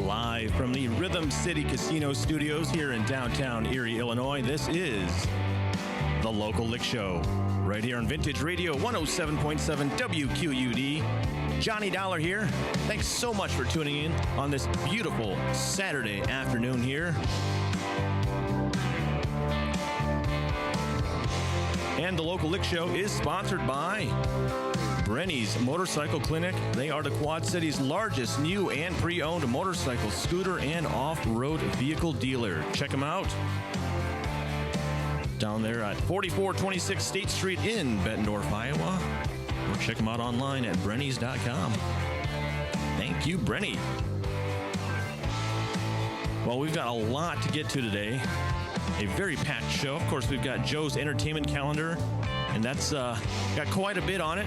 Live from the Rhythm City Casino Studios here in downtown Erie, Illinois. This is The Local Lick Show, right here on Vintage Radio 107.7 WQUD. Johnny Dollar here. Thanks so much for tuning in on this beautiful Saturday afternoon here. And The Local Lick Show is sponsored by Velies Motorcycle Clinic. They are the Quad City's largest new and pre-owned motorcycle, scooter, and off-road vehicle dealer. Check them out down there at 4426 State Street in Bettendorf, Iowa. Or check them out online at brennies.com. Thank you, Brenny. Well, we've got a lot to get to today. A very packed show. Of course, we've got Joe's entertainment calendar, and that's got quite a bit on it.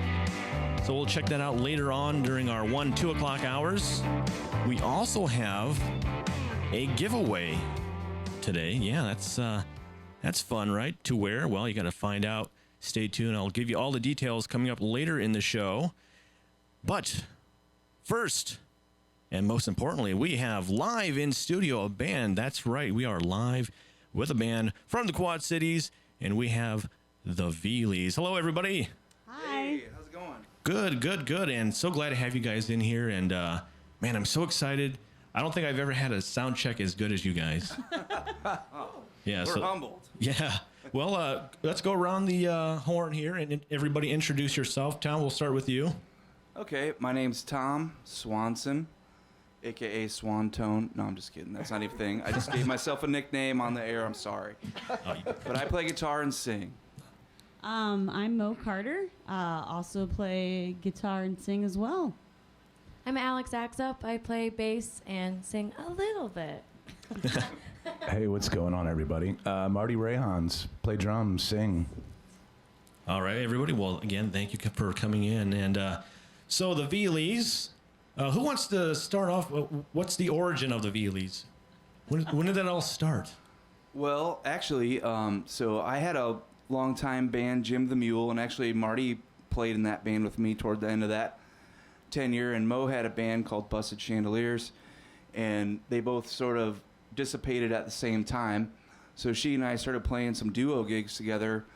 So we'll check that out later on during our 1-2 o'clock hours. We also have a giveaway today. Yeah, that's fun, right? To where? Well, you got to find out. Stay tuned. I'll give you all the details coming up later in the show. But first, and most importantly, we have live in studio a band. That's right. We are live with a band from the Quad Cities, and we have the Velies. Hello, everybody. Hi. Hey, how's it going? Good. And so glad to have you guys in here. And, man, I'm so excited. I don't think I've ever had a sound check as good as you guys. Yeah, We're humbled. Yeah. Well, let's go around the horn here and everybody introduce yourself. Tom, we'll start with you. Okay, my name's Tom Swanson, a.k.a. Swantone. No, I'm just kidding. That's not even a thing. I just gave myself a nickname on the air. I'm sorry. But I play guitar and sing. I'm Mo Carter. Also play guitar and sing as well. I'm Alex Axup. I play bass and sing a little bit. Hey, what's going on, everybody? Marty Rayhans, play drums, sing. All right, everybody. Well, again, thank you for coming in. And so the Velies, who wants to start off? What's the origin of the Velies? When did that all start? Well, actually, so I had a longtime band, Jim the Mule, and actually Marty played in that band with me toward the end of that tenure, and Mo had a band called Busted Chandeliers, and they both sort of dissipated at the same time. So she and I started playing some duo gigs together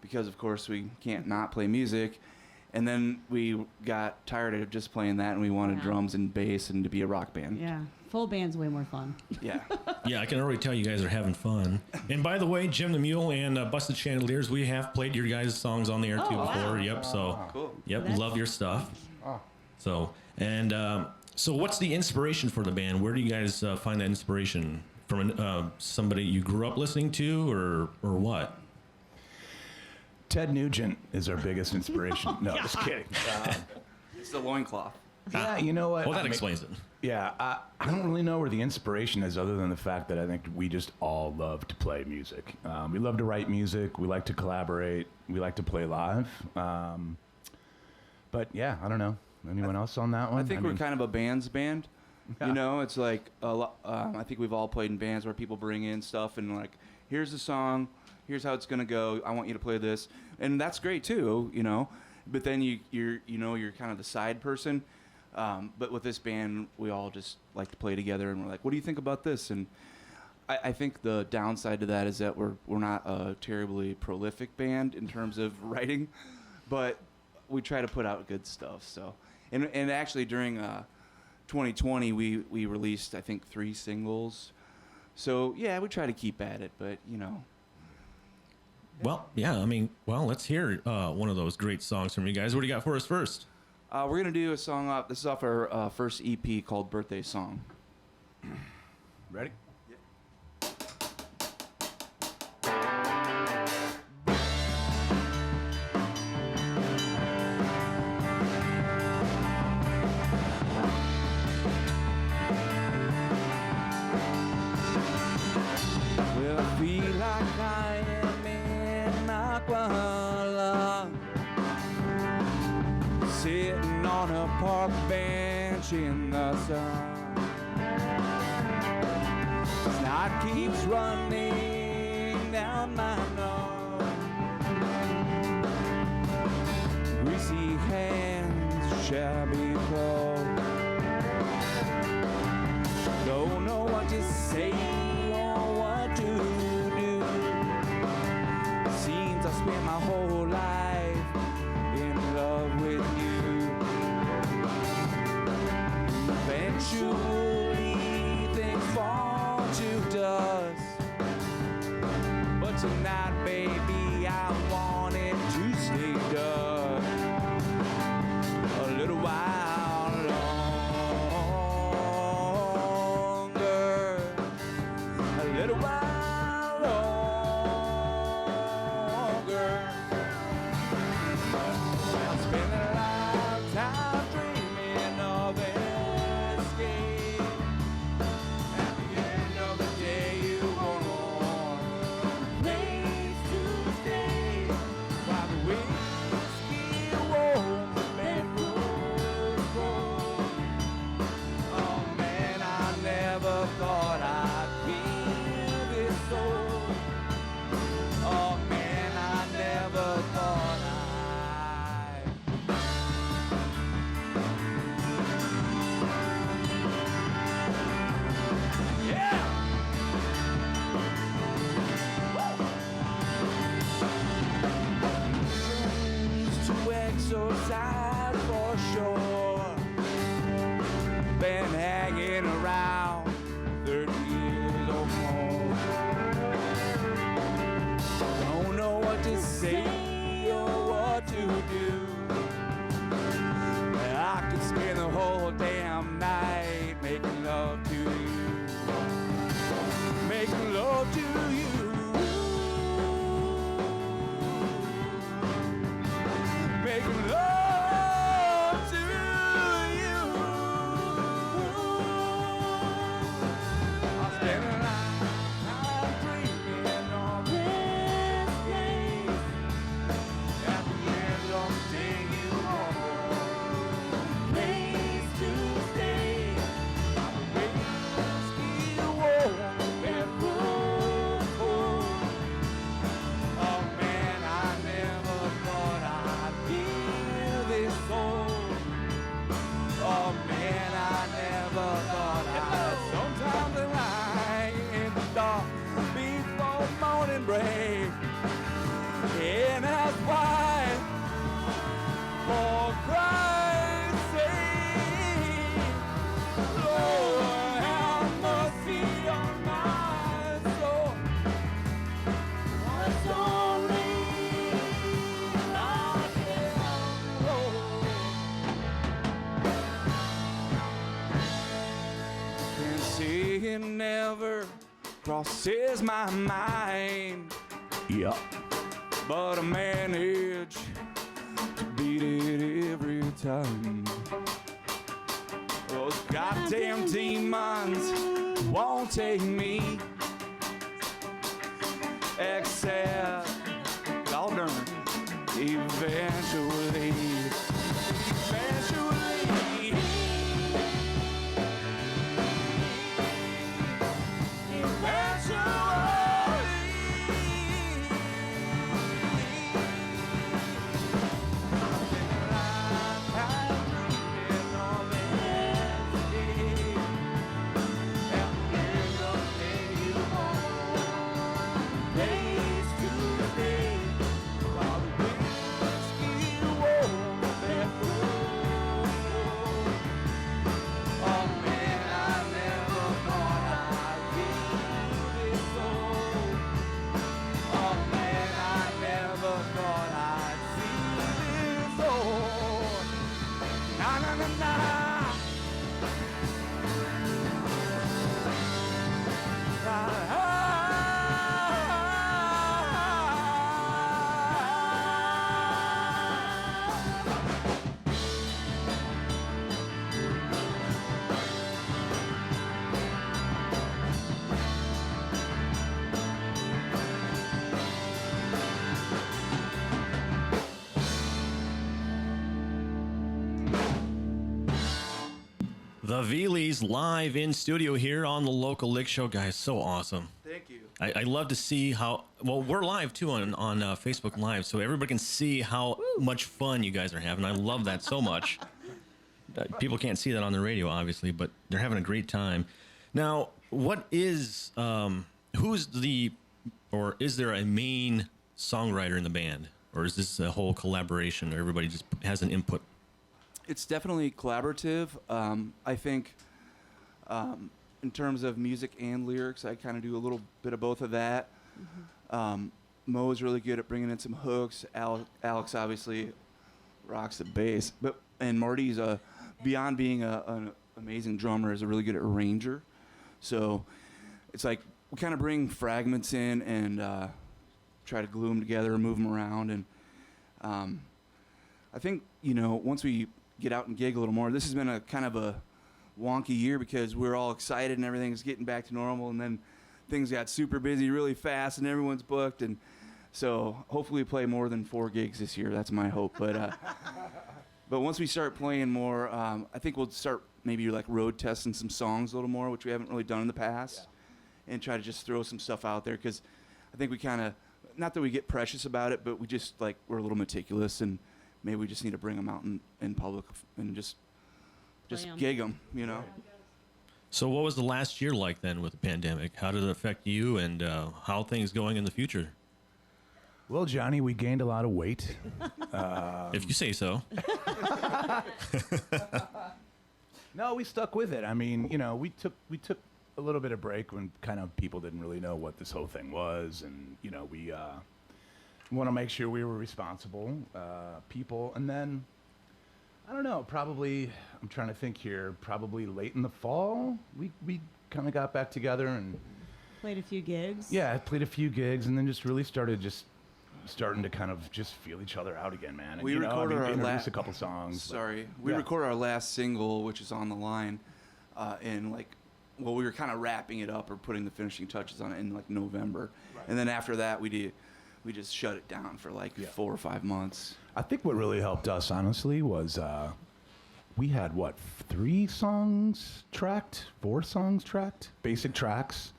because, of course, we can't not play music. And then we got tired of just playing that, and we wanted drums and bass and to be a rock band. Yeah, full band's way more fun. Yeah. Yeah, I can already tell you guys are having fun. And by the way, Jim the Mule and Busted Chandeliers, we have played your guys' songs on the air too before. Wow. Yep. So Cool. Yep, love your stuff. So so what's the inspiration for the band? Where do you guys find that inspiration from? Somebody you grew up listening to, or what? Ted Nugent is our biggest inspiration. No, just kidding. It's the loincloth. Yeah, you know what? Well, that explains it. Yeah, I don't really know where the inspiration is other than the fact that I think we just all love to play music. We love to write music. We like to collaborate. We like to play live. But yeah, I don't know. Anyone else on that one? I think we're kind of a band's band. Yeah. You know, it's like I think we've all played in bands where people bring in stuff and like, here's the song, here's how it's gonna go. I want you to play this, and that's great too, you know. But then you're kind of the side person. But with this band, we all just like to play together, and we're like, what do you think about this? And I think the downside to that is that we're not a terribly prolific band in terms of writing, but we try to put out good stuff. So, and actually during 2020, we released, I think, 3 singles. So yeah, we try to keep at it, but you know. Well, yeah, I mean, let's hear one of those great songs from you guys. What do you got for us first? We're going to do a song off. This is off our first EP called Birthday Song. Ready? Yeah. Well, I feel like I am in Aquala, sitting on a park bench in the sun. Snot keeps running down my nose. Greasy hands, shabby clothes. to you, making love to you, making love to you. I'll spend a lifetime dreaming of this place. At the end of the day, you home, place to stay. Whiskey warm and cool. Oh man, I never thought I'd feel this cold. Oh man, I never thought I'd. Sometimes I lie in the dark before morning break, and ask why, for Christ's sake. Lord, have mercy on my soul. What's only I can hold. Can see it never crosses my mind, Yeah. but I manage to beat it every time. Those goddamn demons won't take me, except, oh darn, eventually, The Velies live in studio here on the Local Lick Show. Guys, so awesome. Thank you. I love to see how, well, we're live too on Facebook Live, so everybody can see how much fun you guys are having. I love that so much. People can't see that on the radio, obviously, but they're having a great time. Now, what is, who's the, or is there a main songwriter in the band? Or is this a whole collaboration, or everybody just has an input? It's definitely collaborative. I think in terms of music and lyrics, I kind of do a little bit of both of that. Mo's really good at bringing in some hooks. Alex obviously rocks the bass. And Marty's, beyond being an amazing drummer, is a really good arranger. So it's like we kind of bring fragments in and try to glue them together and move them around. And I think, once we get out and gig a little more. This has been a kind of a wonky year because we're all excited and everything's getting back to normal, and then things got super busy really fast and everyone's booked, and so hopefully we play more than 4 gigs this year. That's my hope. But once we start playing more, I think we'll start maybe like road testing some songs a little more, which we haven't really done in the past, and try to just throw some stuff out there because I think we kind of, not that we get precious about it, but we just we're a little meticulous, and maybe we just need to bring them out in public and just gig them, So what was the last year like then with the pandemic? How did it affect you, and how are things going in the future? Well, Johnny, we gained a lot of weight. If you say so. No, we stuck with it. I mean, we took a little bit of break when kind of people didn't really know what this whole thing was, and we want to make sure we were responsible people, and then I don't know. Probably, I'm trying to think here. Probably late in the fall, we kind of got back together and Played a few gigs. yeah, I played a few gigs and then just really starting to kind of just feel each other out again, man. And, We recorded our introduced a couple songs. but- Sorry, we Yeah. recorded our last single, which is On the Line, in we were kind of wrapping it up or putting the finishing touches on it in like November, and then after that we just shut it down for like 4 or 5 months. I think what really helped us, honestly, was we had, 4 songs tracked, basic tracks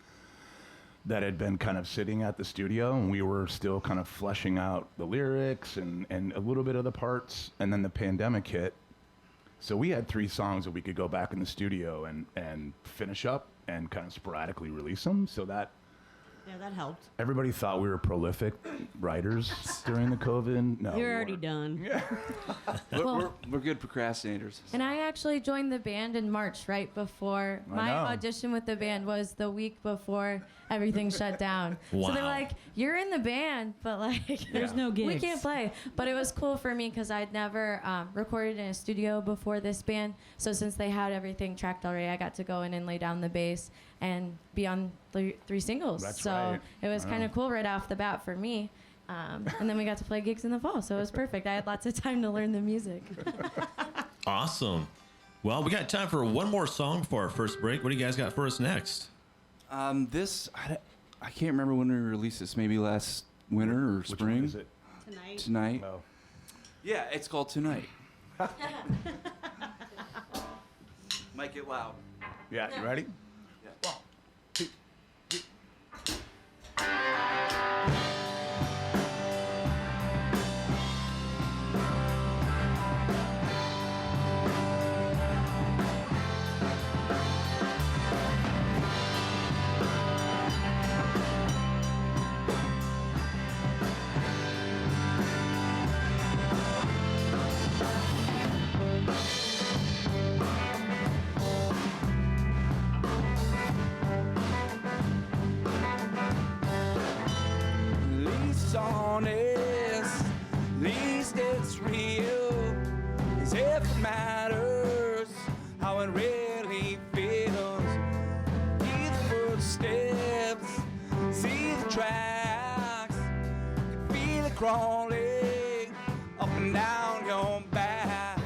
that had been kind of sitting at the studio, and we were still kind of fleshing out the lyrics and a little bit of the parts, and then the pandemic hit. So we had 3 songs that we could go back in the studio and finish up and kind of sporadically release them, so that Yeah, that helped. everybody thought we were prolific writers during the COVID. No, You're we already weren't. done. We're good procrastinators. And I actually joined the band in March, right before I my know. audition with the band was the week before everything shut down. So Wow. they're like, "You're in the band, but like, There's no gigs. we can't play." But it was cool for me because I'd never recorded in a studio before this band. So since they had everything tracked already, I got to go in and lay down the bass and be on 3 singles. That's so right. it was I kind know. of cool right off the bat for me. And then we got to play gigs in the fall, so it was perfect. I had lots of time to learn the music. Awesome. Well, we got time for one more song before our first break. What do you guys got for us next? I can't remember when we released this. Maybe last winter or Which spring. one is it? Tonight. Tonight. Oh. Yeah, it's called Tonight. Might get loud. Yeah, you ready? Yeah. Least honest, least it's real. As if it matters how it really feels. See the footsteps, see the tracks, can feel it crawling up and down your back.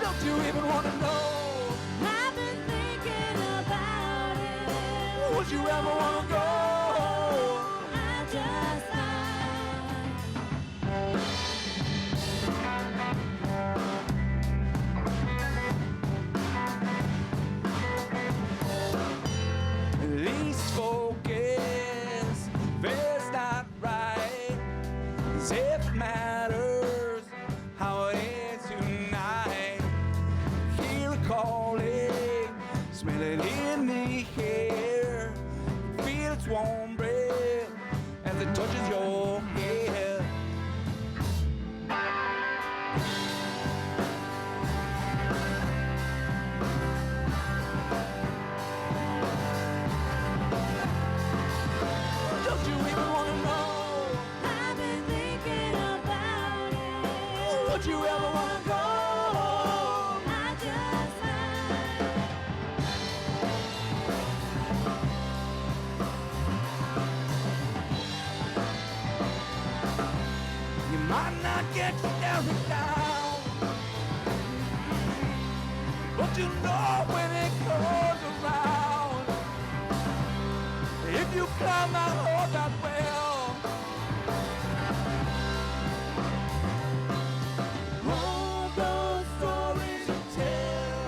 Don't you even wanna know? I've been thinking about it. Would you ever wanna go? I just Least focus, feels not right. As if it matters how it is tonight. Feel it calling, smell it in the air. Feel its warm breath as it touches your head. Don't you even wanna know? I've been thinking about it. Would you ever wanna go? I just You might not get you down and down, but you know when it goes around. If you climb out all that well, all those stories you tell.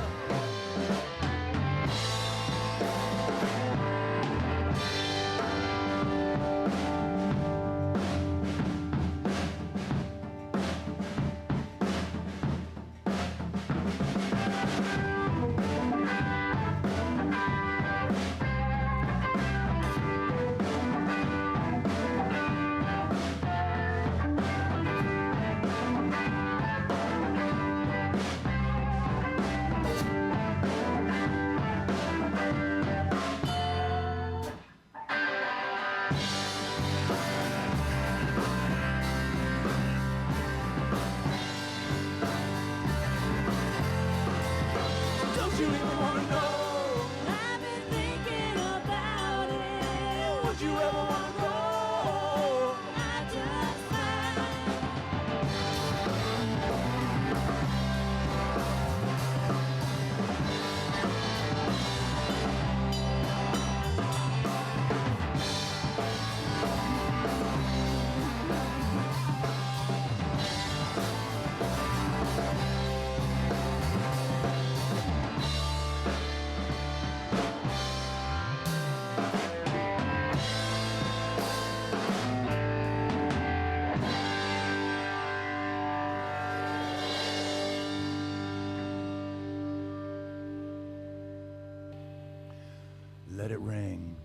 Let it ring.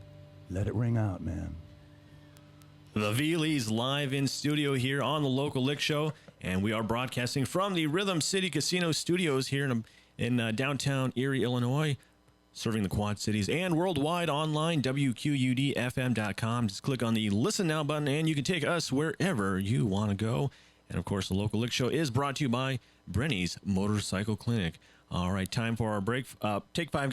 Let it ring out, man. The Velies live in studio here on the Local Lick Show, and we are broadcasting from the Rhythm City Casino Studios here in downtown Erie, Illinois, serving the Quad Cities and worldwide online, WQUD-FM.com. Just click on the Listen Now button, and you can take us wherever you want to go. And, of course, the Local Lick Show is brought to you by Brenny's Motorcycle Clinic. All right, time for our break. Take 5.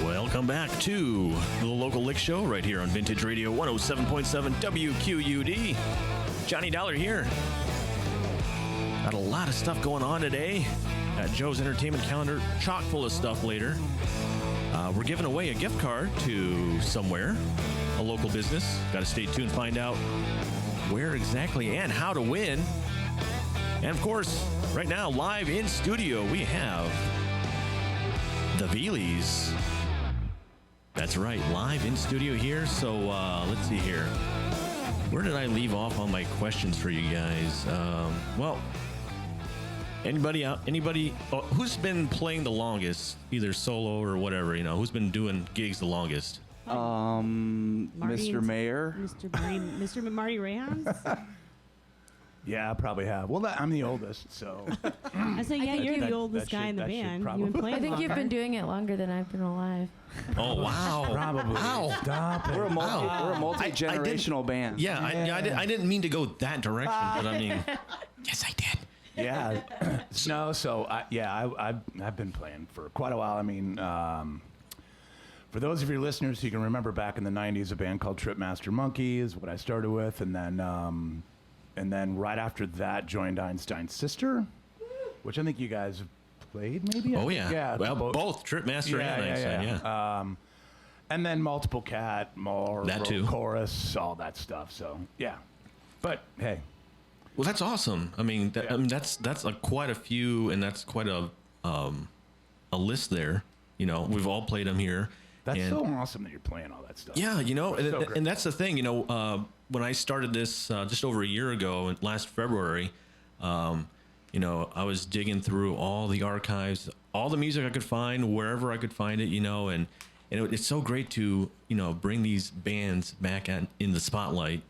Welcome back to the Local Lick Show right here on Vintage Radio 107.7 WQUD. Johnny Dollar here. Got a lot of stuff going on today. Got Joe's entertainment calendar chock full of stuff later. We're giving away a gift card to somewhere, a local business. Got to stay tuned and find out where exactly and how to win. And of course, right now, live in studio, we have the Velies. That's right, live in studio here. So let's see here. Where did I leave off on my questions for you guys? Well, anybody who's been playing the longest, either solo or whatever, who's been doing gigs the longest? Mr. Mayor. Mr. Marty Rayhans? Yeah, I probably have. Well, I'm the oldest, so. I say, yeah, you're the oldest guy in the that should band. probably- You've been playing I think you've longer. been doing it longer than I've been alive. Oh, wow. Probably. Wow. Stop it. We're a multi-generational band. Yeah, I didn't mean to go that direction, but I mean, yes, I did. Yeah. No, so I've been playing for quite a while. I mean, for those of your listeners who can remember back in the 90s, a band called Tripmaster Monkey is what I started with. And then right after that joined Einstein's Sister, which I think you guys have played maybe? Oh, yeah. Yeah. Well, both Tripmaster and Einstein, yeah. And then Multiple Cat, more That too. Chorus, all that stuff. So, yeah. But, hey. Well, that's awesome. I mean, that's quite a few, and that's quite a list there. We've all played them here. That's and so awesome that you're playing all that stuff. yeah, So great. and that's the thing. When I started this just over a year ago, last February, I was digging through all the archives, all the music I could find, wherever I could find it, and it's so great to, bring these bands back in the spotlight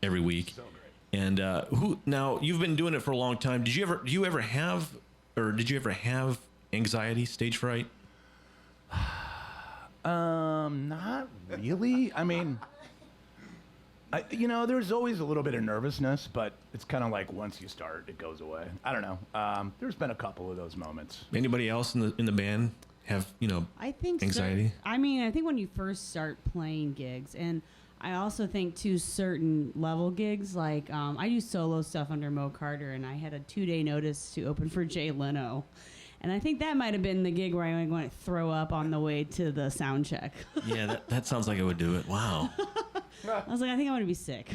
every week. So great. And now you've been doing it for a long time. Did you ever have anxiety, stage fright? Not really. I mean, there's always a little bit of nervousness, but it's kind of like once you start, it goes away. I don't know. There's been a couple of those moments. Anybody else in the band have I think anxiety? I think when you first start playing gigs, and I also think to certain level gigs, like I do solo stuff under Mo Carter, and I had a 2-day notice to open for Jay Leno. And I think that might have been the gig where I went to throw up on the way to the sound check. Yeah, that sounds like it would do it. Wow. I was like, I think I'm going to be sick.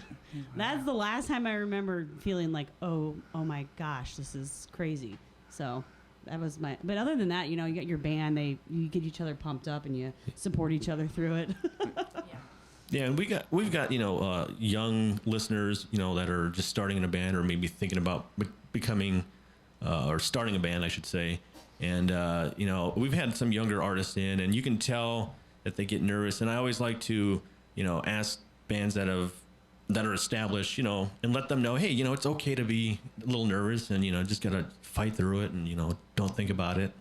That's the last time I remember feeling like, oh my gosh, this is crazy. So that was but other than that, you got your band, you get each other pumped up and you support each other through it. Yeah, and we've got young listeners that are just starting in a band or maybe thinking about becoming or starting a band, I should say. And we've had some younger artists in, and you can tell that they get nervous. And I always like to ask bands that are established, and let them know, hey, it's okay to be a little nervous, and just gotta fight through it, and don't think about it.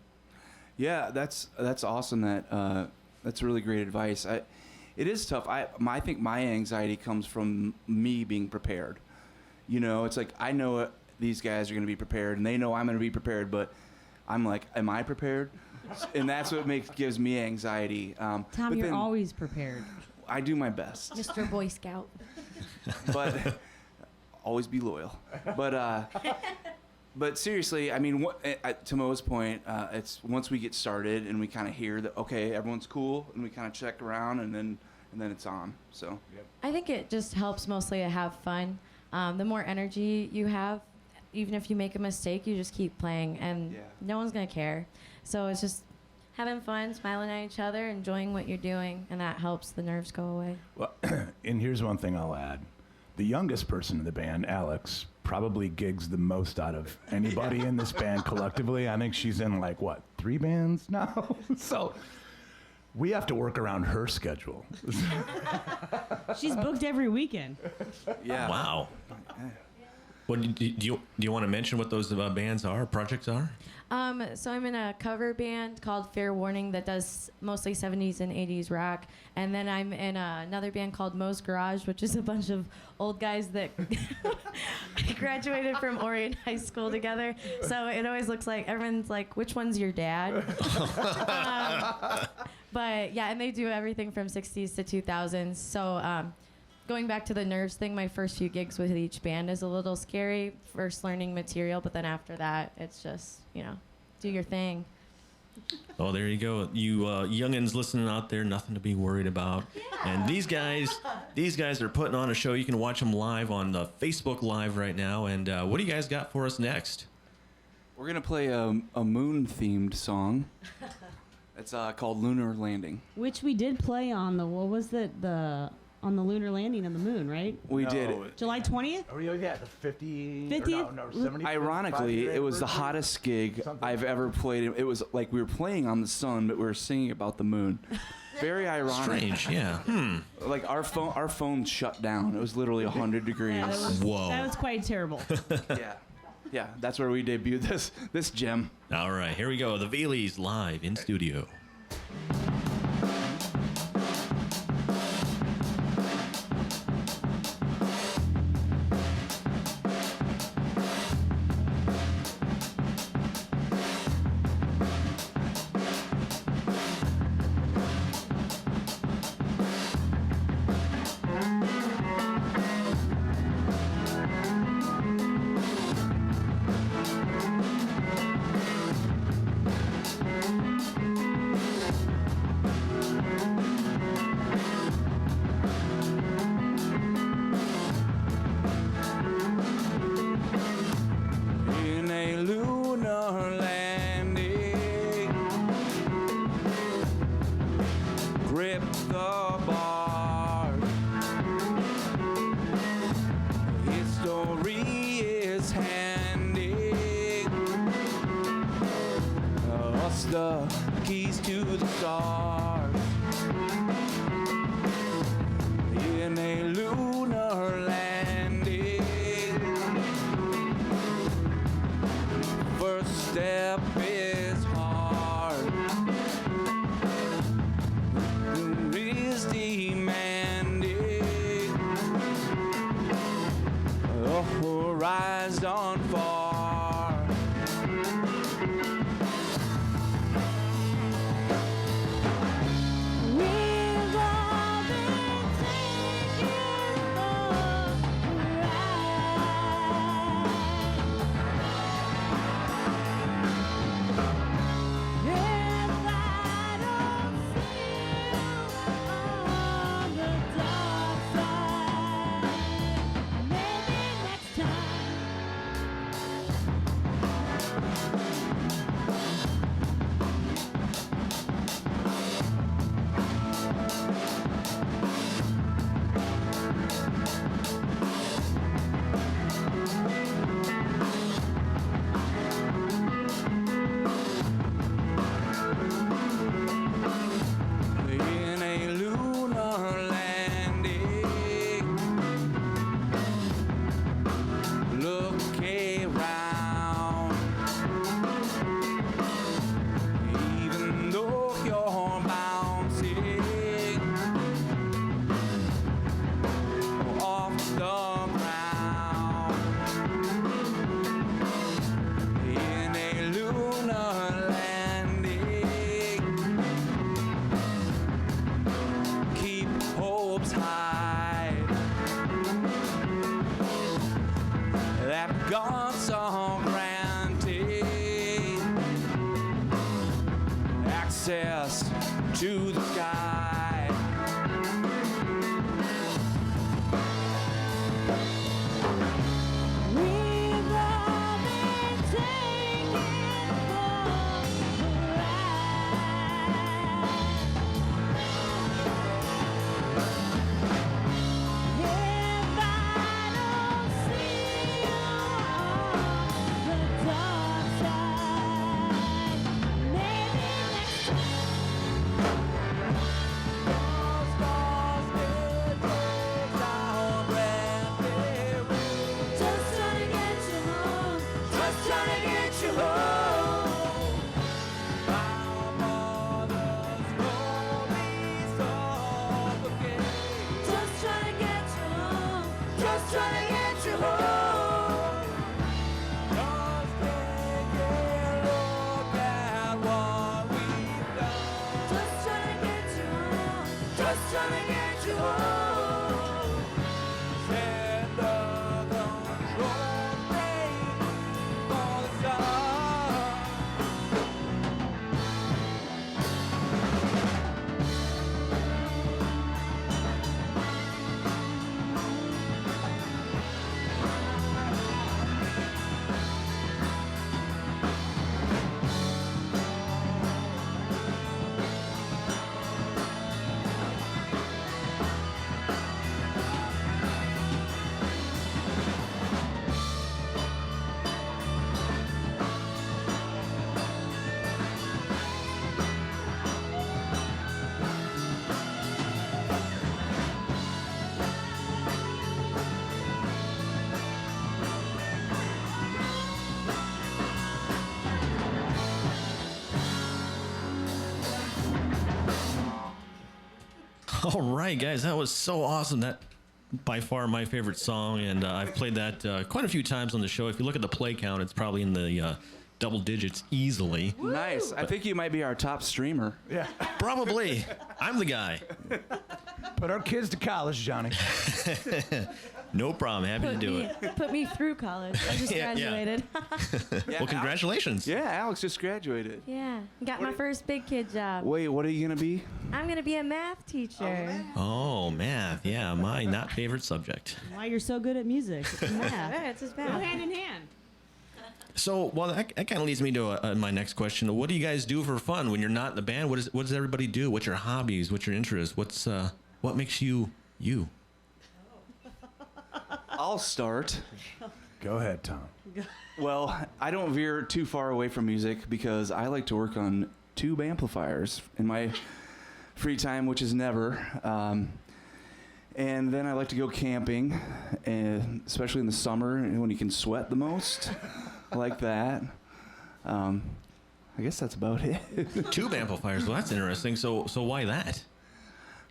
Yeah, that's awesome. That's really great advice. It is tough. I think my anxiety comes from me being prepared. It's like I know these guys are going to be prepared, and they know I'm going to be prepared, but I'm like, am I prepared? And that's what gives me anxiety. Tom, but you're then always prepared. I do my best, Mr. Boy Scout. but always be loyal. But seriously, I mean, to Mo's point, it's once we get started and we kind of hear that, okay, everyone's cool, and we kind of check around, and then it's on. So I think it just helps mostly to have fun. The more energy you have, even if you make a mistake, you just keep playing, and no one's going to care. So it's just having fun, smiling at each other, enjoying what you're doing, and that helps the nerves go away. Well, and here's one thing I'll add. The youngest person in the band, Alex, probably gigs the most out of anybody in this band collectively. I think she's in 3 bands now? So we have to work around her schedule. She's booked every weekend. Yeah. Wow. What do you want to mention what those bands are, projects are? So I'm in a cover band called Fair Warning that does mostly 70s and 80s rock. And then I'm in another band called Moe's Garage, which is a bunch of old guys that graduated from Orion High School together. So it always looks like everyone's like, which one's your dad? But yeah, and they do everything from 60s to 2000s. So going back to the nerves thing, my first few gigs with each band is a little scary, first learning material, but then after that, it's just, do your thing. Oh, there you go. You youngins listening out there, nothing to be worried about. Yeah. And these guys are putting on a show. You can watch them live on the Facebook Live right now. And what do you guys got for us next? We're going to play a moon-themed song. It's called Lunar Landing. Which we did play on on the lunar landing on the moon, right? We did. July 20th? Oh, yeah, the 50th? No, 70th. Ironically, it was the hottest gig I've ever played. It was like we were playing on the sun, but we were singing about the moon. Very ironic. Strange, yeah. Like our phone shut down. It was literally 100 degrees. Yeah, Whoa. That was quite terrible. Yeah, that's where we debuted this gem. All right, here we go. The Velies live in studio. The keys to the stars in a lunar landing. First step is hard. Is demanding. The horizon far. God's all granted access to the sky. We've all been taken for a ride. get you home. Just take a look at what we've done. Just trying to get you home. Just trying to get you home. Set the control brake for the sun. All right, guys, that was so awesome. That by far my favorite song, and I've played that quite a few times on the show. If you look at the play count, it's probably in the double digits easily. Nice. I think you might be our top streamer. Yeah. Probably. I'm the guy. Put our kids to college, Johnny. No problem. Happy to do it. Put me through college. I just Yeah, yeah. graduated. Yeah, Well, congratulations. Yeah, Alex just graduated. Yeah, got my first big kid job. Wait, what are you gonna be? I'm gonna be a math teacher. Oh, math. Yeah, my not favorite subject. Why you're so good at music? It's math. Yeah, it's just Go math. hand in hand. So, well, that kind of leads me to my next question. What do you guys do for fun when you're not in the band? What does everybody do? What's your hobbies? What's your interests? What makes you you? I'll start. Go ahead, Tom. Well, I don't veer too far away from music because I like to work on tube amplifiers in my free time, which is never. And then I like to go camping, and especially in the summer when you can sweat the most. I like that. I guess that's about it. Tube amplifiers. Well, that's interesting. So why that?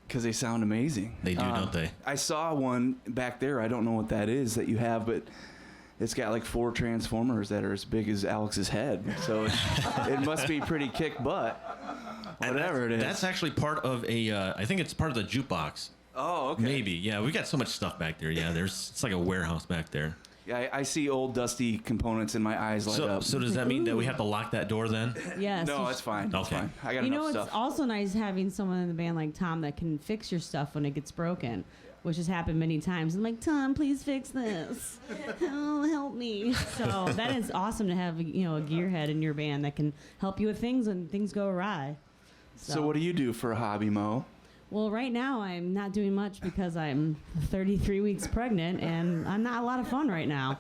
Because they sound amazing. They do, don't they? I saw one back there. I don't know what that is that you have, but it's got like 4 transformers that are as big as Alex's head. So it must be pretty kick butt. Whatever it is. That's actually part of I think it's part of the jukebox. Oh, okay. Maybe. Yeah, we got so much stuff back there. Yeah, it's like a warehouse back there. Yeah, I see old dusty components and my eyes light up. So does that mean that we have to lock that door then? Yes. No, it's fine. It's Okay. fine. I got You enough know, it's stuff. also nice having someone in the band like Tom that can fix your stuff when it gets broken, which has happened many times. I'm like, Tom, please fix this. Oh, help me. So that is awesome to have, a gearhead in your band that can help you with things when things go awry. So what do you do for a hobby, Mo? Well, right now I'm not doing much because I'm 33 weeks pregnant and I'm not a lot of fun right now.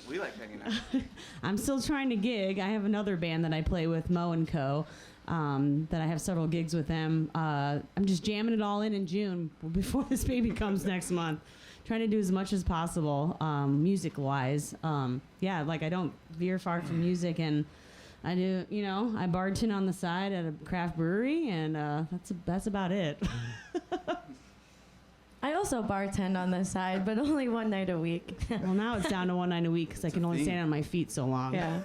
We like hanging out. I'm still trying to gig. I have another band that I play with, Mo and Co. That I have several gigs with them. I'm just jamming it all in June before this baby comes next month. Trying to do as much as possible, music-wise. I don't veer far from music, and I do, I bartend on the side at a craft brewery, and that's about it. I also bartend on the side, but only one night a week. Well, now it's down to one night a week because I can only stand on my feet so long. Yeah.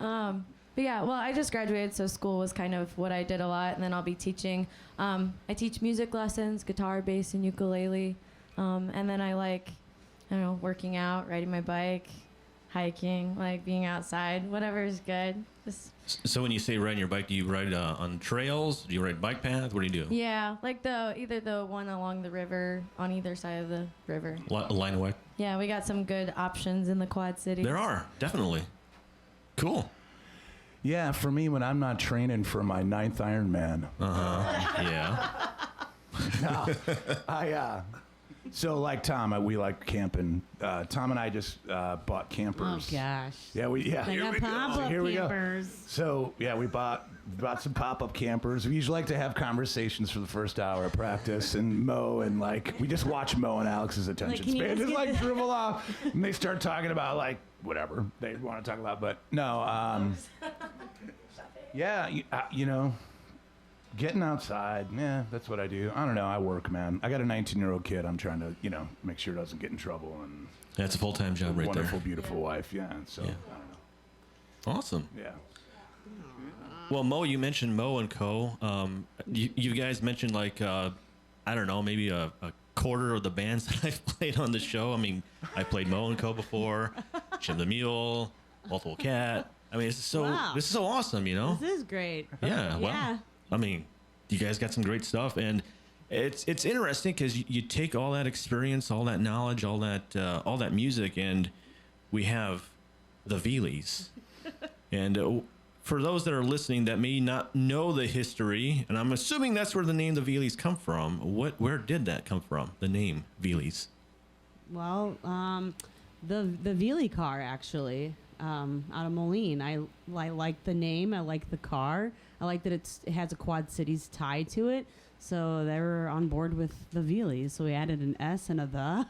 But yeah, well, I just graduated, so school was kind of what I did a lot, and then I'll be teaching. I teach music lessons, guitar, bass, and ukulele. And then I like, working out, riding my bike, hiking, like being outside, whatever is good. Just, So when you say riding your bike, do you ride on trails? Do you ride bike paths? What do you do? yeah, like either the one along the river, on either side of the river. Line away? Yeah, we got some good options in the Quad Cities. There are, definitely. Cool. Yeah, for me, when I'm not training for my 9th Ironman, Yeah. no, so like Tom, we like camping. Tom and I just bought campers. Oh, gosh. Yeah, They got pop-up Here we go. campers. So yeah, we bought some pop-up campers. We usually like to have conversations for the first hour of practice, and Mo and we just watch Mo and Alex's attention can you span just just get dribble off, and they start talking about whatever they want to talk about. But no, yeah, getting outside, that's what I do. I don't know. I work, man. I got a 19-year-old kid. I'm trying to, make sure he doesn't get in trouble. And That's a full-time job right wonderful, there. beautiful wife. Yeah. So, Yeah. I don't know. Awesome. Yeah. Well, Mo, you mentioned Mo and Co. You guys mentioned like I don't know, maybe a quarter of the bands that I've played on the show. I mean, I played Mo and Co. before, Jim the Mule, Multiple Cat. I mean, this is so awesome, This is great. Yeah. Well, Yeah. I mean, you guys got some great stuff, and it's interesting because you take all that experience, all that knowledge, all that music, and we have the Velies. And for those that are listening that may not know the history, and I'm assuming that's where the name the Velies come from. Where did that come from? The name Velies. Well, the Veli car actually, out of Moline. I like the name. I like the car. I like that it has a Quad Cities tie to it. So they were on board with the Velies. So we added an S and a the.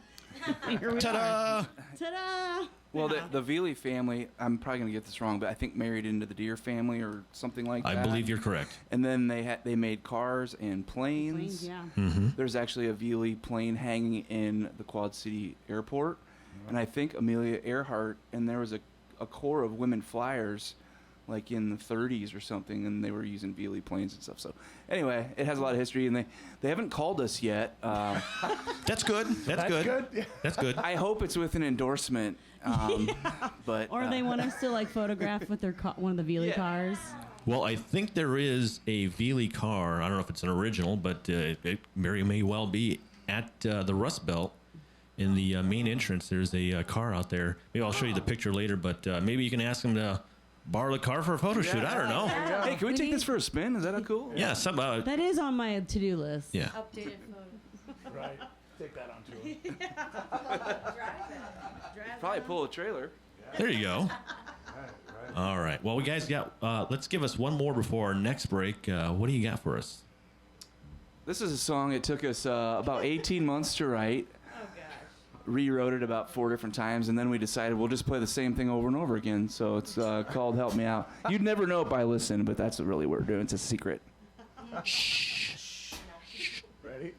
Here we Ta-da! are. Ta-da! Well, the Veli family, I'm probably going to get this wrong, but I think married into the Deere family or something like that. I believe you're correct. And then they made cars and planes. Planes, yeah. Mm-hmm. There's actually a Veli plane hanging in the Quad City Airport. And I think Amelia Earhart, and there was a corps of women flyers like in the 30s or something, and they were using Veli planes and stuff. So anyway, it has a lot of history, and they haven't called us yet. That's good. That's good. Yeah. That's good. I hope it's with an endorsement. But Or they want us to like photograph with their one of the Veli cars. Well, I think there is a Veli car. I don't know if it's an original, but it very may well be at the Rust Belt in the main entrance. There's a car out there. Maybe I'll show you the picture later, but maybe you can ask them to borrow the car for a photo shoot. I don't know. hey, can we take this for a spin? Is that cool? Yeah, some. That is on my to-do list. Yeah. Updated photos. Right. Take that on tour. Probably pull a trailer. There you go. All right. Well, we guys got. Let's give us one more before our next break. What do you got for us? This is a song it took us about 18 months to write. Oh gosh. Rewrote it about 4 different times, and then we decided we'll just play the same thing over and over again. So it's called Help Me Out. You'd never know it by listening, but that's really what we're doing. It's a secret. Ready?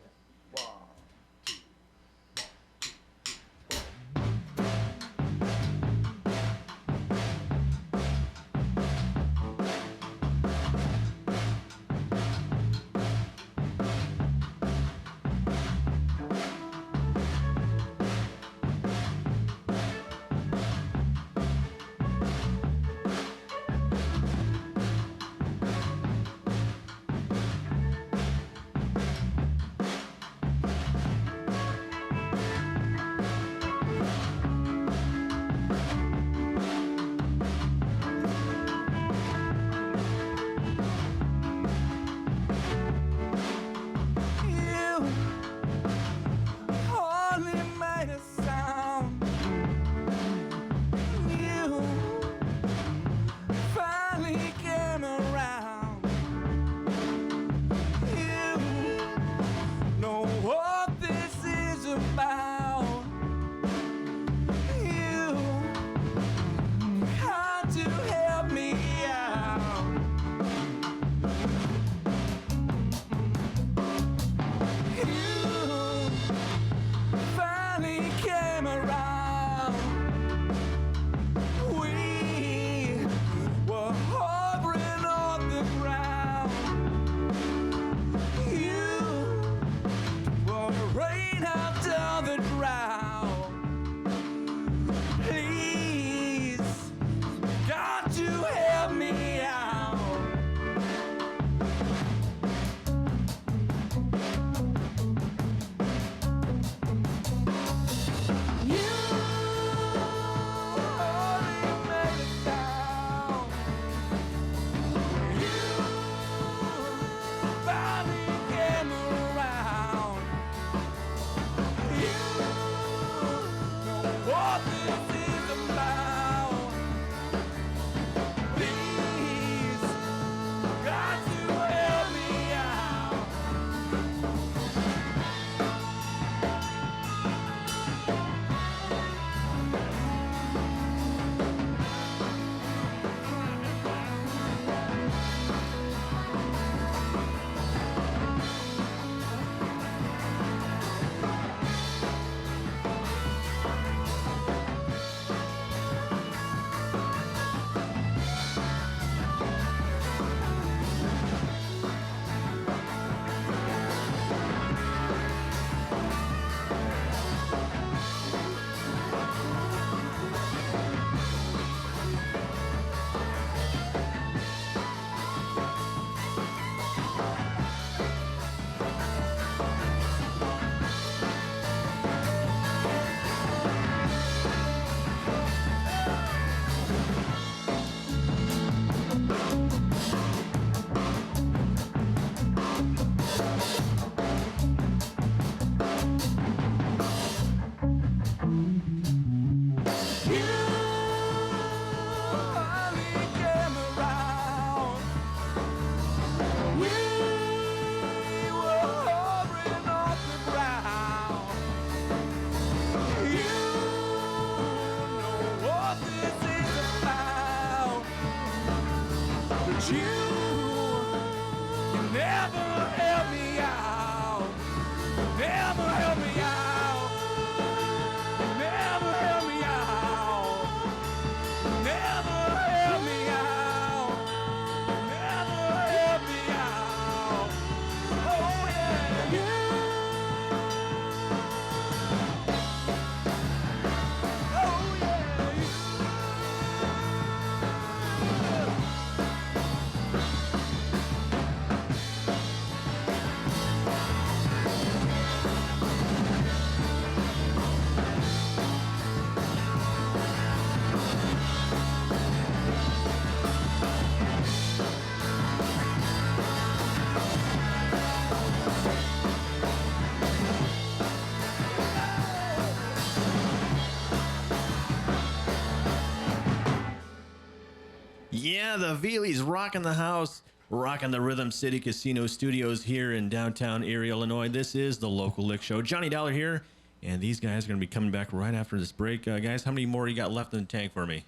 Yeah, the Velies rocking the house, rocking the Rhythm City Casino Studios here in downtown Erie, Illinois. This is the Local Lick Show. Johnny Dollar here, and these guys are going to be coming back right after this break. Guys, how many more you got left in the tank for me?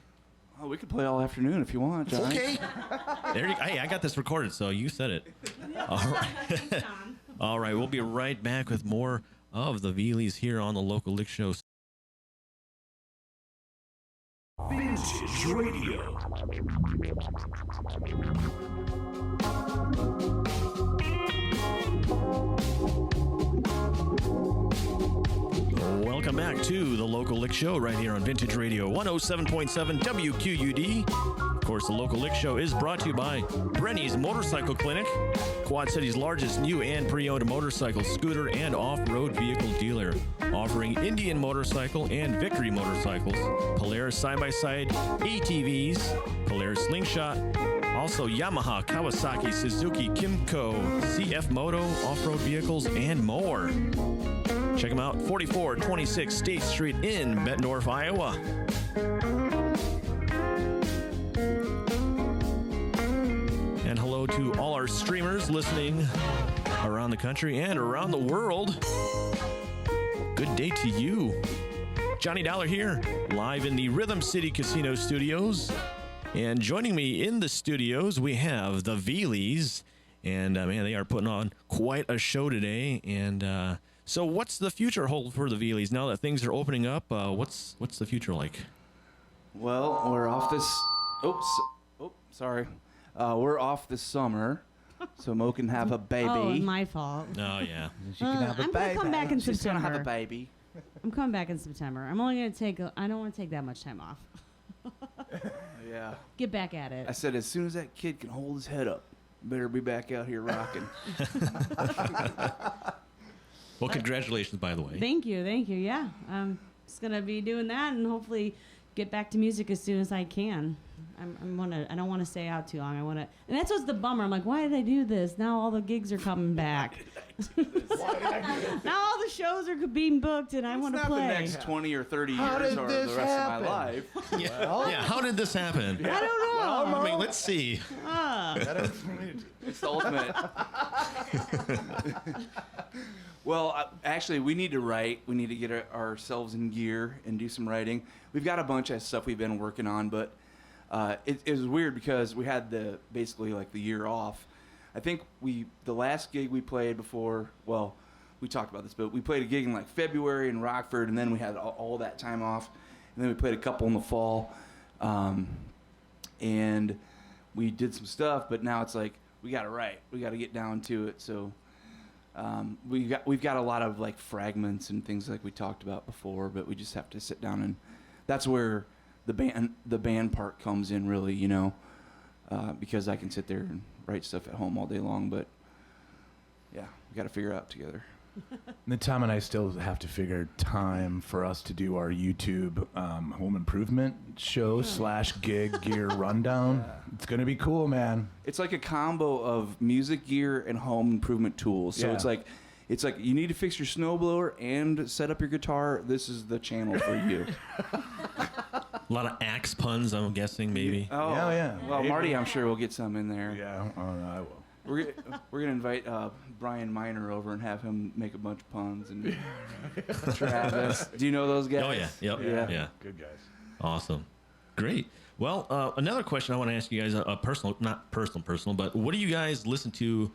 Oh, we could play all afternoon if you want, John. Okay. Hey, I got this recorded, so you said it. All right. All right, we'll be right back with more of the Velies here on the Local Lick Show. Vintage Radio. Welcome back to the Local Lick Show right here on Vintage Radio 107.7 WQUD. Of course, the Local Lick Show is brought to you by Brenny's Motorcycle Clinic, Quad City's largest new and pre-owned motorcycle, scooter, and off-road vehicle dealer, offering Indian motorcycle and Victory motorcycles, Polaris side-by-side, ATVs, Polaris Slingshot, also Yamaha, Kawasaki, Suzuki, Kimco, CF Moto, off-road vehicles, and more. Check them out, 4426 State Street in Bettendorf, Iowa. And hello to all our streamers listening around the country and around the world. Good day to you. Johnny Dollar here, live in the Rhythm City Casino Studios. And joining me in the studios, we have the Velies. And, man, they are putting on quite a show today. And so what's the future hold for the Velies now that things are opening up? What's the future like? Well, we're off this. Sorry. We're off this summer, so Mo can have a baby. Oh, my fault. Oh, yeah. She can have a I'm baby. gonna come back in She's September. gonna have a baby. I'm coming back in September. I'm only gonna take. I don't want to take that much time off. Yeah. Get back at it. I said as soon as that kid can hold his head up, better be back out here rocking. Well, congratulations, by the way. Thank you. Yeah, I'm just gonna be doing that and hopefully get back to music as soon as I can. I don't want to stay out too long. And that's what's the bummer. I'm like, why did I do this? Now all the gigs are coming back. Now all the shows are being booked, and I want to Not play. the next 20 or 30 How years did or this the rest happen? of my life. Yeah, how did this happen? I don't know. I mean, let's see. It's the ultimate. Well, actually, we need to write. We need to get ourselves in gear and do some writing. We've got a bunch of stuff we've been working on, but it was weird because we had basically the year off. I think the last gig we played before, well, we talked about this, but we played a gig in February in Rockford, and then we had all that time off, and then we played a couple in the fall, and we did some stuff, but now it's we got to write. We got to get down to it, so we've got a lot of fragments and things like we talked about before, but we just have to sit down, and that's where the band part comes in, really, because I can sit there and write stuff at home all day long, but yeah, we got to figure it out together. And then Tom and I still have to figure time for us to do our YouTube home improvement show / gig gear rundown. Yeah. It's gonna be cool, man. It's like a combo of music gear and home improvement tools. So Yeah. it's like you need to fix your snowblower and set up your guitar. This is the channel for you. A lot of axe puns, I'm guessing, maybe. Oh Yeah. Well, Marty, I'm sure will get some in there. Yeah, I will. We're gonna invite Brian Miner over and have him make a bunch of puns and Travis. Do you know those guys? Oh, yeah. Yep. Yeah. Yeah. Good guys. Awesome. Great. Well, another question I want to ask you guys, not personal, but what do you guys listen to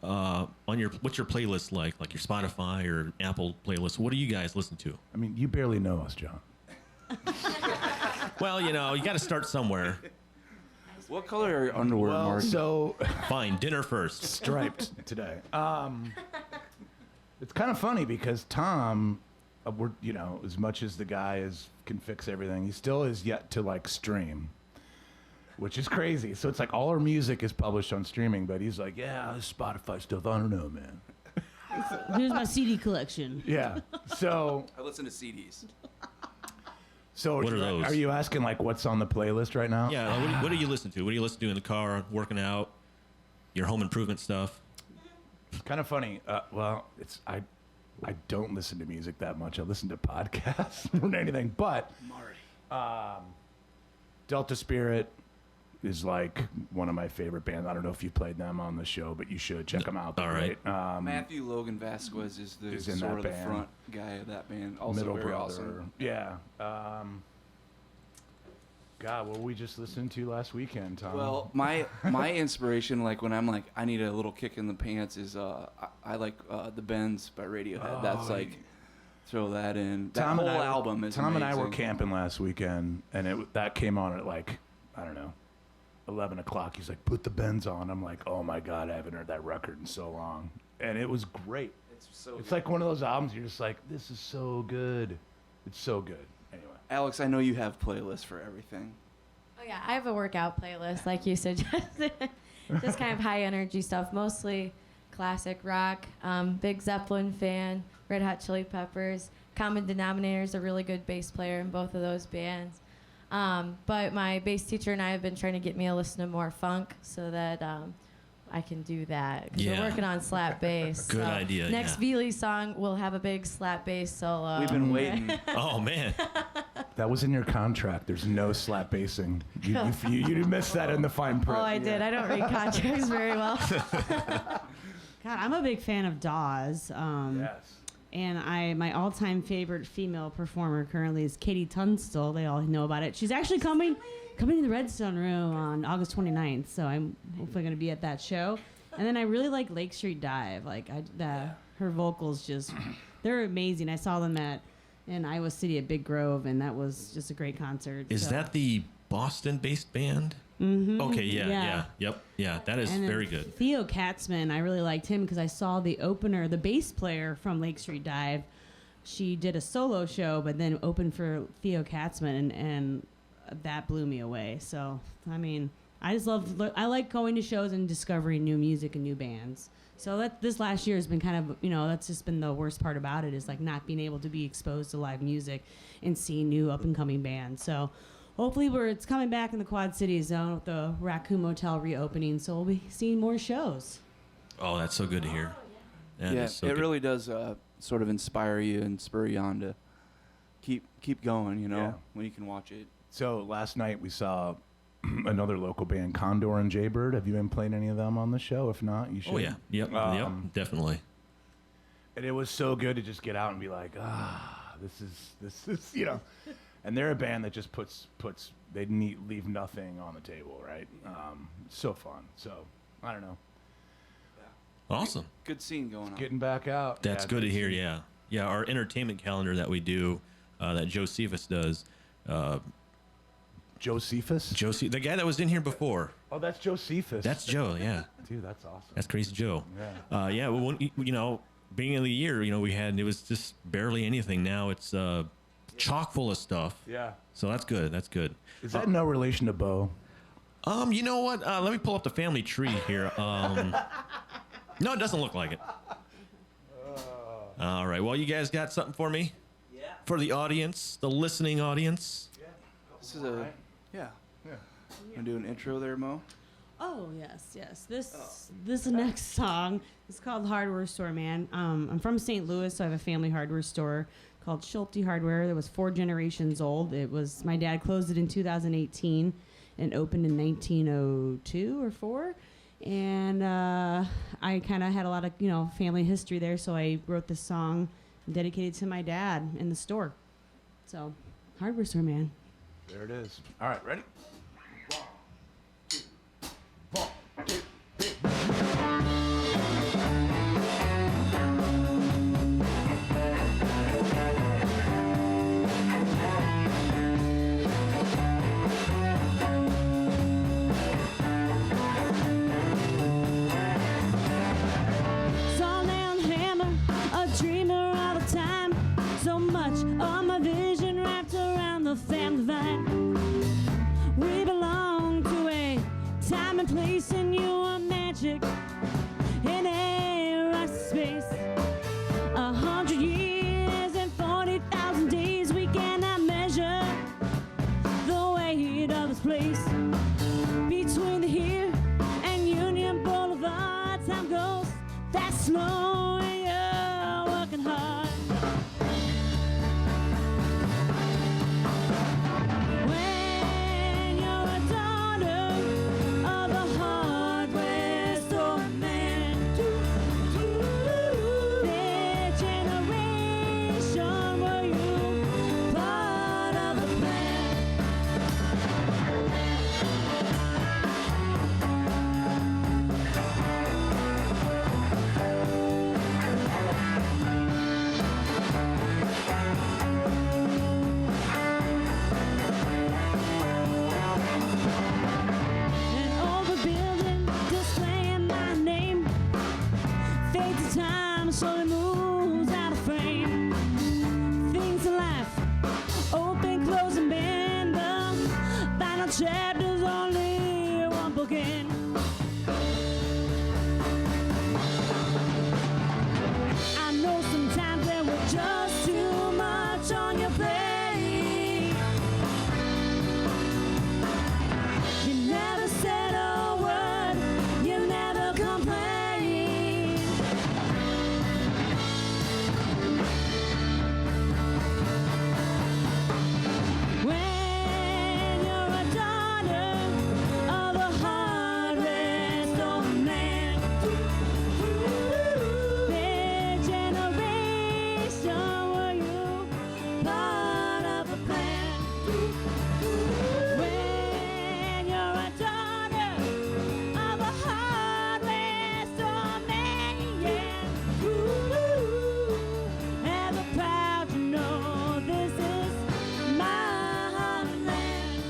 what's your playlist like your Spotify or Apple playlist? What do you guys listen to? I mean, you barely know us, John. Well, you got to start somewhere. What color are your underwear, Marty? So Fine, dinner first. striped today. It's kind of funny because Tom, as much as the guy can fix everything, he still is yet to stream, which is crazy. So it's all our music is published on streaming, but he's like, yeah, this Spotify stuff, I don't know, man. Here's my CD collection. Yeah. So I listen to CDs. What are those? Are you asking what's on the playlist right now? Yeah, what do you listen to? What do you listen to in the car, working out, your home improvement stuff? It's kind of funny. Well, I don't listen to music that much. I listen to podcasts more than anything. But Delta Spirit, is like one of my favorite bands. I don't know if you played them on the show, but you should check them out. All right. Matthew Logan Vasquez is the is in sort that of the band. front guy of that band. Also Middle very brother. awesome. Yeah. God, what were we just listening to last weekend, Tom? Well, my inspiration, like when I'm like I need a little kick in the pants, is I like the Bends by Radiohead. That's like throw that in. That whole album is Tom amazing. and I were camping last weekend, and that came on at like, I don't know, 11 o'clock. He's like, put the Bends on. I'm like, oh my God, I haven't heard that record in so long. And it was great. It's like one of those albums you're just like, this is so good. It's so good. Anyway. Alex, I know you have playlists for everything. Oh yeah, I have a workout playlist, like you suggested. Just kind of high energy stuff, mostly classic rock. Big Zeppelin fan, Red Hot Chili Peppers. Common Denominator is a really good bass player in both of those bands. But my bass teacher and I have been trying to get me to listen to more funk so that I can do that. 'Cause Yeah. we're working on slap bass. Good idea, Next yeah. Velies song, we'll have a big slap bass solo. We've been waiting. Oh man. That was in your contract. There's no slap basing. You missed that in the fine print. Oh, I did. I don't read contracts very well. God, I'm a big fan of Dawes. Yes. And my all-time favorite female performer currently is Katie Tunstall. They all know about it. She's actually coming to the Redstone Room on August 29th, so I'm hopefully going to be at that show. And then I really like Lake Street Dive. Like her vocals they're amazing. I saw them in Iowa City at Big Grove, and that was just a great concert. Is that the Boston-based band? Mm-hmm. Okay, yeah, that is And then very good. Theo Katzman, I really liked him because I saw the opener, the bass player from Lake Street Dive. She did a solo show, but then opened for Theo Katzman, and that blew me away. So, I mean, I like going to shows and discovering new music and new bands. So this last year has been kind of, that's just been the worst part about it, is like not being able to be exposed to live music and seeing new up and coming bands. So hopefully it's coming back in the Quad Cities zone with the Raccoon Motel reopening. So we'll be seeing more shows. Oh, that's so good to hear. That Yeah, is so it good. really does sort of inspire you and spur you on to keep going, Yeah. when you can watch it. So last night we saw another local band, Condor and Jaybird. Have you been playing any of them on the show? If not, you should. Oh yeah, yep, definitely. And it was so good to just get out and be like, this is, And they're a band that just leave nothing on the table, right? So fun. So I don't know. Awesome. Good scene going on. Getting back out. That's good to hear. Yeah. Our entertainment calendar that we do, that Josephus does. Josephus? The guy that was in here before. Oh, that's Josephus. That's Joe. Yeah. Dude, that's awesome. That's Crazy Joe. Yeah. Well, beginning of the year, it was just barely anything. Now it's chock full of stuff. Yeah. So that's good. That's good. Is that no relation to Bo? You know what? Let me pull up the family tree here. No, it doesn't look like it. All right. Well, you guys got something for me? Yeah. For the audience, the listening audience? Yeah. This is Yeah. Want to do an intro there, Mo? Oh, yes. This next song is called Hardware Store Man. I'm from St. Louis, so I have a family hardware store called Schulte Hardware. That was 4 generations old. My dad closed it in 2018 and opened in 1902 or 4. And I kind of had a lot of, family history there, so I wrote this song dedicated to my dad in the store. So, Hardware Store Man. There it is. All right, ready? Family vine. We belong to a time and place, and you are magic in a rock space. 100 years and 40,000 days, we cannot measure the weight of this place. Between the here and Union Boulevard, time goes fast, slow, and you're working hard. When you're a daughter chapter's only one book in. I know sometimes there was just too much on your plate. You never said a word, you never complained. When you're a daughter of a hard-rest old man, their generation, were you part of a plan? When you're a daughter of a hard-rest old man, ever proud to know this is my heartland.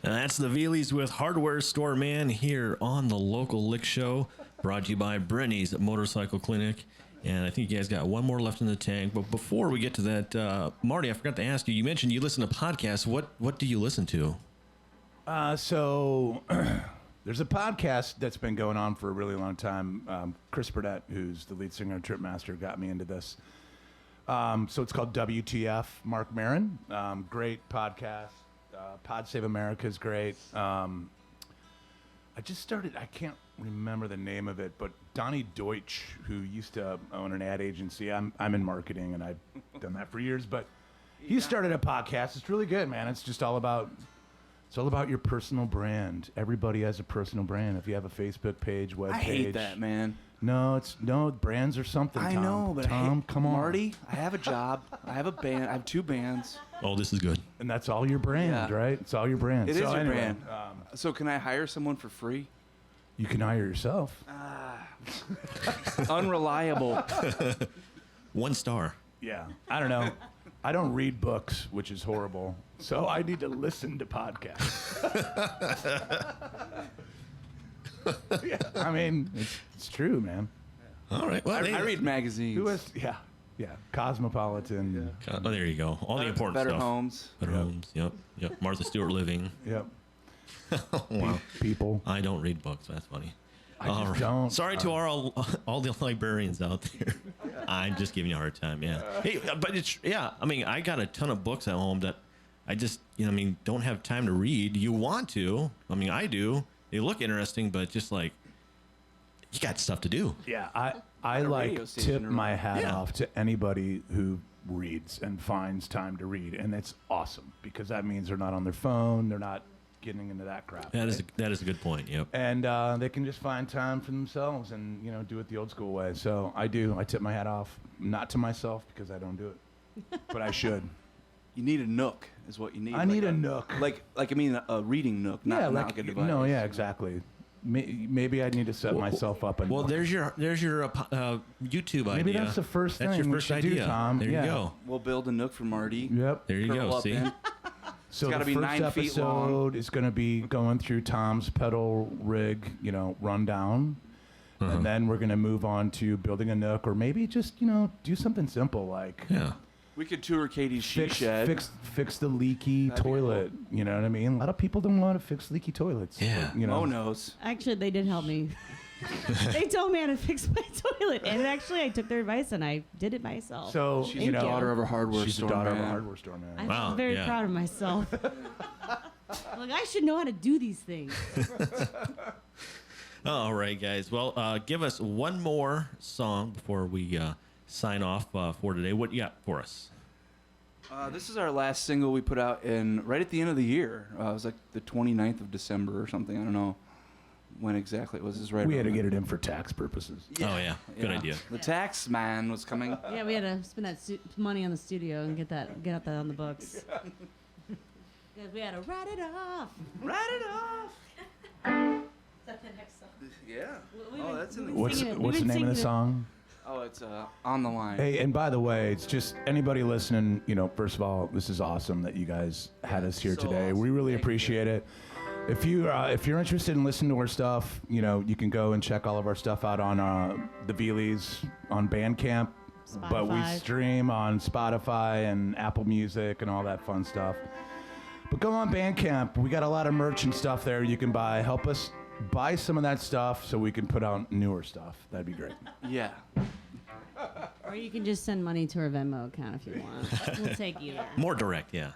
And that's the Velies with Hardware Store Man here on the Local Lick Show, brought to you by Brenny's Motorcycle Clinic. And I think you guys got one more left in the tank. But before we get to that, Marty, I forgot to ask you. You mentioned you listen to podcasts. What do you listen to? So there's a podcast that's been going on for a really long time. Chris Burdett, who's the lead singer of Tripmaster, got me into this. So it's called WTF, Mark Maron. Great podcast. Pod Save America is great. I just started, I can't remember the name of it, but Donnie Deutsch, who used to own an ad agency, I'm in marketing and I've done that for years, but he started a podcast. It's really good, man. It's just all about your personal brand. Everybody has a personal brand. If you have a Facebook page, web I page. hate that, man. No, brands are something, I Tom. know, but Tom, come on. Marty, I have a job. I have a band. I have 2 bands. Oh, this is good. And that's all your brand, Yeah. right? It's all your brand. It So is your anyway, brand. So can I hire someone for free? You can hire yourself. Unreliable. 1 star. Yeah. I don't know. I don't read books, which is horrible. So I need to listen to podcasts. Yeah, I mean, it's true, man. All right. Well, I read magazines. Who has? Yeah. Cosmopolitan. Oh, there you go. All the important Better stuff. Homes. Better Yep. Homes. Yep. Martha Stewart Living. Yep. Wow. People. I don't read books. That's funny. I just don't. Sorry to all the librarians out there. I'm just giving you a hard time. Yeah. Hey, but it's I mean, I got a ton of books at home that I just don't have time to read. You want to? I mean, I do. They look interesting, but just like you got stuff to do. Yeah. I a like radio station tip to my run. hat Yeah. off to anybody who reads and finds time to read, and it's awesome because that means they're not on their phone. They're not getting into that crap. That is right? a good point. Yep. And they can just find time for themselves and do it the old school way. So I do. I tip my hat off, not to myself because I don't do it, but I should. You need a nook, is what you need. I need a nook. Like I mean, a reading nook, not like a device. No, yeah, exactly. Maybe I need to set myself up. Well, there's your YouTube idea. Maybe that's the first thing That's your we first should idea. do, Tom. There Yeah. you go. We'll build a nook for Marty. Yep. There you Curl go. up See. in. So gotta the be first 9 feet long. episode is going to be going through Tom's pedal rig, rundown. And then we're going to move on to building a nook, or maybe just, do something simple like Yeah. We could tour Katie's she shed. fix the leaky That'd be toilet. You know what I mean? A lot of people don't want to fix leaky toilets. Yeah. but, Mo knows. Actually, they did help me They told me how to fix my toilet, and actually, I took their advice and I did it myself. So She's you the know, daughter of a hardware she's store the daughter of a man. hardware store man. I'm Wow, very yeah. proud of myself. Like, I should know how to do these things. All right, guys. Well, give us one more song before we sign off for today. What you got for us? This is our last single we put out right at the end of the year. It was like the 29th of December or something. I don't know when exactly it was. It's right. We had to around get it in for tax purposes. Oh, yeah. Good idea. The tax man was coming. Yeah, we had to spend that money on the studio and get out that on the books. Because we had to write it off. Write it off. Is that the next song? Yeah. We've Oh, been- that's in the. we've What's singing it. what's the We've been name of the singing it. song? Oh, it's On the Line. Hey, and by the way, it's just anybody listening, you know, first of all, this is awesome that you guys had us here so today. awesome. We really Thank appreciate it. If you're interested in listening to our stuff, you know, you can go and check all of our stuff out on the Velies on Bandcamp. But we Spotify. stream on Spotify and Apple Music and all that fun stuff. But go on Bandcamp. We got a lot of merch and stuff there you can buy. Help us buy some of that stuff so we can put out newer stuff. That'd be great. Yeah. Or you can just send money to our Venmo account if you want. We'll take either. More direct, yeah.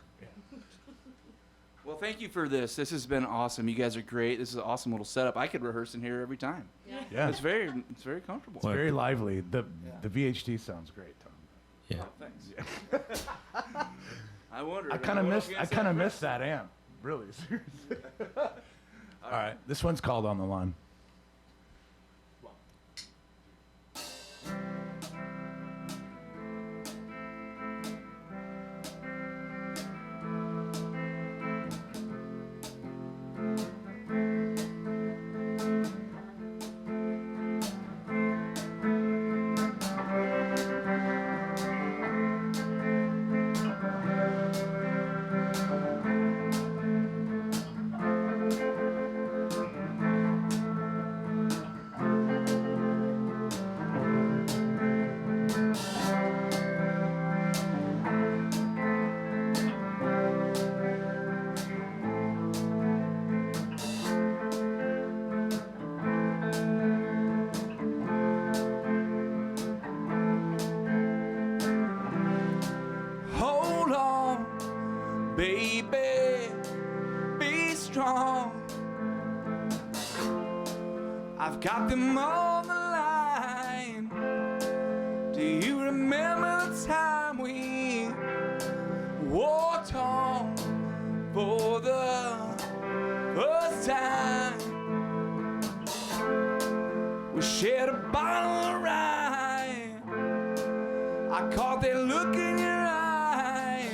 Well, thank you for this. This has been awesome. You guys are great. This is an awesome little setup. I could rehearse in here every time. Yeah. It's very comfortable. Well, Very lively. The VHT sounds great, Tom. Yeah. Oh, thanks. I wonder. I kind of miss that amp. Really, seriously. All right, this one's called On the Line. Hold on, baby, be strong. I've got them on the line. Do you remember the time we walked home for the first time? We shared a bottle of rye. I caught that look in your eye.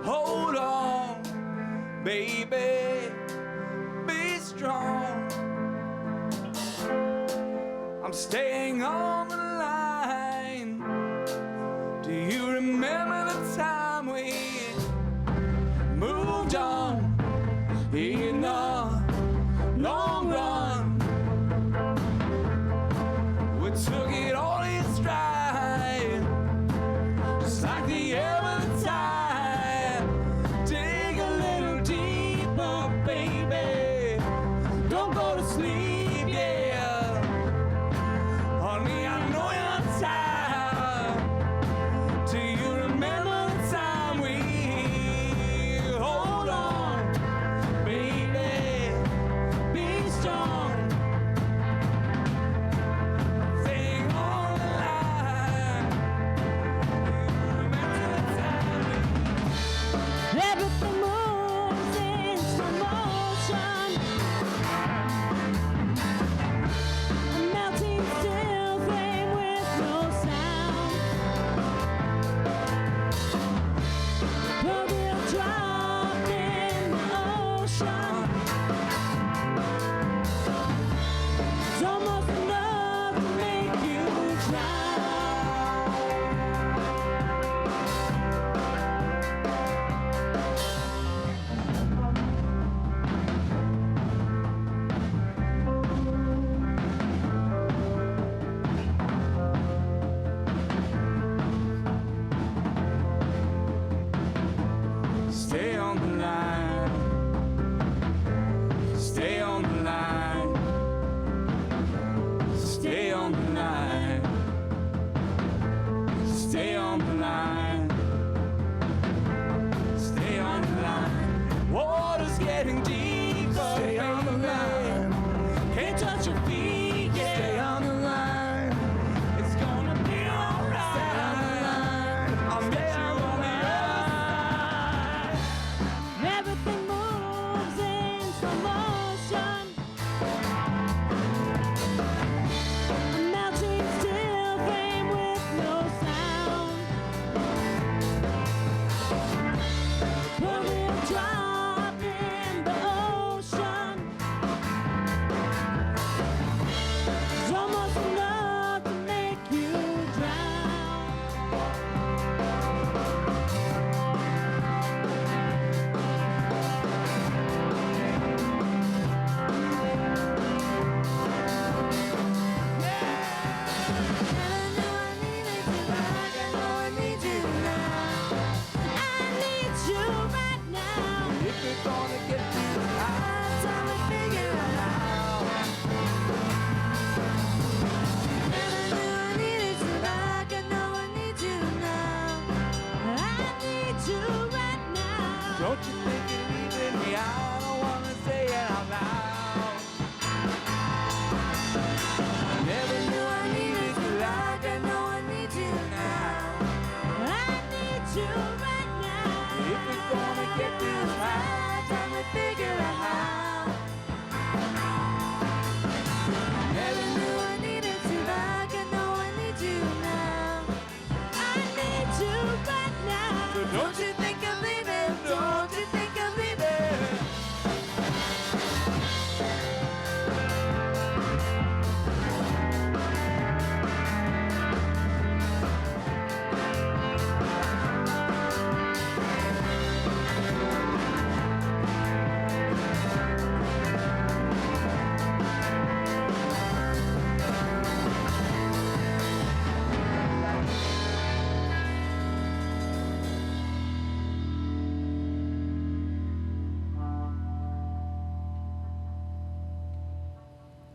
Hold on, baby, be strong. I'm staying on the line. Do you remember the time we moved on in the long run? We took it all in stride, just like the air of the tide. Dig a little deeper, baby. Don't go to sleep, yeah. Honey, I know you're tired. Do you remember the time we hold on, baby? Be strong. Staying on the line. Remember the time we Everything moves in slow motion.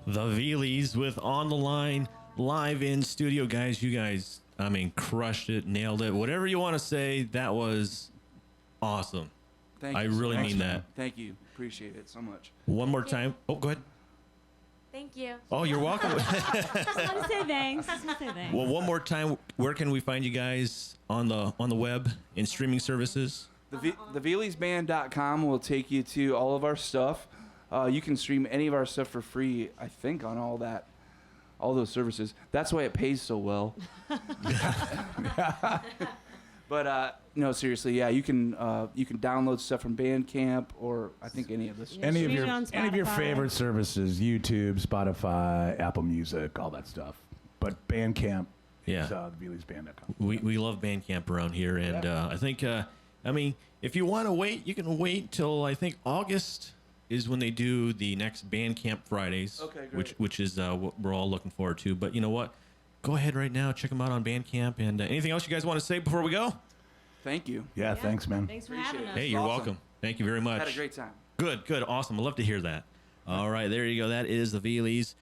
The Velies with On the Line live in studio. Guys, you guys, I mean, crushed it, nailed it. Whatever you want to say, that was awesome. Thank I you. really Thanks, mean man. that. Thank you. Appreciate it so much. One more time. Oh, go ahead. Thank you. Oh, you're welcome. Just want to say thanks. Just want to say thanks. Well, one more time, where can we find you guys on the web in streaming services? TheVeliesBand.com will take you to all of our stuff. You can stream any of our stuff for free, I think, on all those services. That's why it pays so well. But no, seriously, yeah, you can download stuff from Bandcamp or I think any of this. Yeah. Any of Stream your it on any of your Spotify. favorite services, YouTube, Spotify, Apple Music, all that stuff. But Bandcamp Yeah. is TheVeliesBand.com. We love Bandcamp around here, and I think, I mean, if you want to wait, you can wait till I think August is when they do the next Bandcamp Fridays. Okay, great. Which is what we're all looking forward to. But you know what? Go ahead right now, check them out on Bandcamp. And anything else you guys want to say before we go? Thank you. Yeah, thanks, man. Thanks for Appreciate having it. us. Hey, you're Awesome. welcome. Thank you very much. Had a great time. Good, awesome. I love to hear that. All right, there you go. That is the Velies.